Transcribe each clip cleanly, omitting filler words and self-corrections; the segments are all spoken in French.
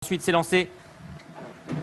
Ensuite, c'est lancé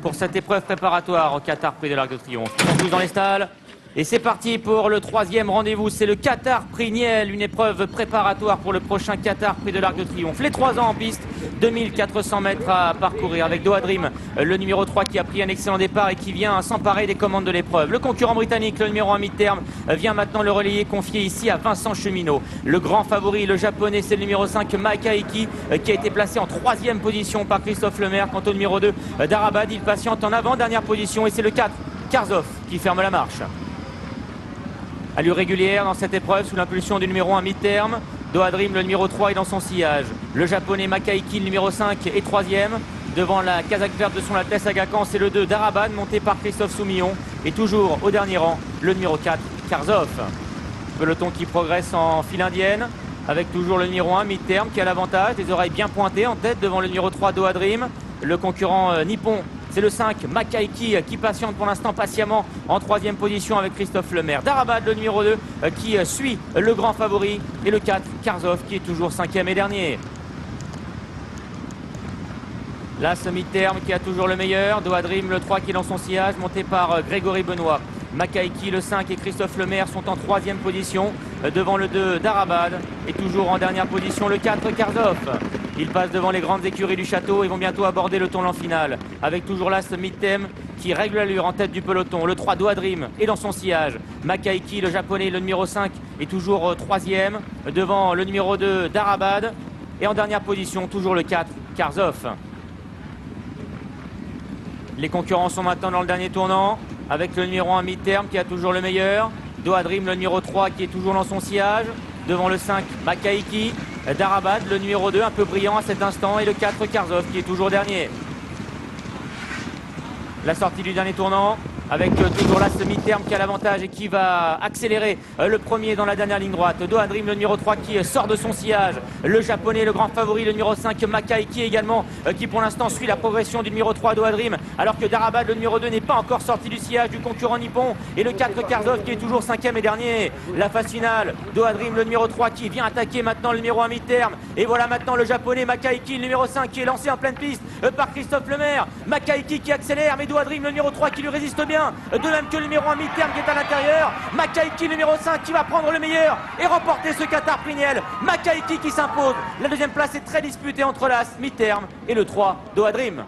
pour cette épreuve préparatoire au Qatar Prix de l'Arc de Triomphe. Ils sont tous dans les stalles. Et c'est parti pour le troisième rendez-vous. C'est le Qatar Prix Niel, une épreuve préparatoire pour le prochain Qatar Prix de l'Arc de Triomphe. Les 3 ans en piste, 2400 mètres à parcourir avec Doha Dream, le numéro 3 qui a pris un excellent départ et qui vient s'emparer des commandes de l'épreuve. Le concurrent britannique, le numéro 1 mi-terme, vient maintenant le relayer, confié ici à Vincent Cheminot. Le grand favori, le japonais, c'est le numéro 5, Makaiki, qui a été placé en 3e position par Christophe Lemaire. Quant au numéro 2, Darabad, il patiente en avant-dernière position. Et c'est le 4, Karzov, qui ferme la marche. Allure régulière dans cette épreuve sous l'impulsion du numéro 1 mi-terme. Doha Dream, le numéro 3, est dans son sillage. Le japonais Makaiki, le numéro 5, est 3e. Devant la casaque verte de son Altesse Aga Khan, c'est le 2, Darabad, monté par Christophe Soumillon. Et toujours au dernier rang, le numéro 4, Karzov. Peloton qui progresse en file indienne, avec toujours le numéro 1 mi-terme qui a l'avantage, des oreilles bien pointées en tête devant le numéro 3, Doha Dream. Le concurrent nippon, c'est le 5, Makaiki, qui patiente pour l'instant patiemment en 3e position avec Christophe Lemaire. Darabad, le numéro 2, qui suit le grand favori. Et le 4, Karzov, qui est toujours 5e et dernier. Là, ce mi-terme qui a toujours le meilleur. Doha Dream, le 3, qui est dans son sillage, monté par Grégory Benoît. Makaiki, le 5 et Christophe Lemaire sont en 3e position. Devant le 2, Darabad. Et toujours en dernière position, le 4, Karzov. Ils passent devant les grandes écuries du château et vont bientôt aborder le tournant final. Avec toujours là ce mid-thème qui règle l'allure en tête du peloton. Le 3, Doha Dream, est dans son sillage. Makaiki, le japonais, le numéro 5, est toujours 3e. Devant le numéro 2, Darabad. Et en dernière position, toujours le 4, Karzov. Les concurrents sont maintenant dans le dernier tournant. Avec le numéro 1 mi-terme qui a toujours le meilleur. Doha Dream, le numéro 3, qui est toujours dans son sillage. Devant le 5, Makaiki. Darabad, le numéro 2, un peu brillant à cet instant. Et le 4, Karzov, qui est toujours dernier. La sortie du dernier tournant, avec toujours là ce mi-terme qui a l'avantage et qui va accélérer le premier dans la dernière ligne droite. Doha Dream, le numéro 3, qui sort de son sillage. Le japonais, le grand favori, le numéro 5, Makaiki également, qui pour l'instant suit la progression du numéro 3, Doha Dream, alors que Darabad, le numéro 2, n'est pas encore sorti du sillage du concurrent nippon. Et le 4, Karzov, qui est toujours 5e et dernier. La phase finale, Doha Dream, le numéro 3, qui vient attaquer maintenant le numéro 1 mi-terme. Et voilà maintenant le japonais Makaiki, le numéro 5, qui est lancé en pleine piste par Christophe Lemaire. Makaiki qui accélère, mais Doha Dream, le numéro 3, qui lui résiste bien. De même que le numéro 1 mi-terme qui est à l'intérieur. Makaiki, le numéro 5, qui va prendre le meilleur et remporter ce Qatar Prix Niel. Makaiki qui s'impose. La deuxième place est très disputée entre l'As mi-terme et le 3, Doha Dream.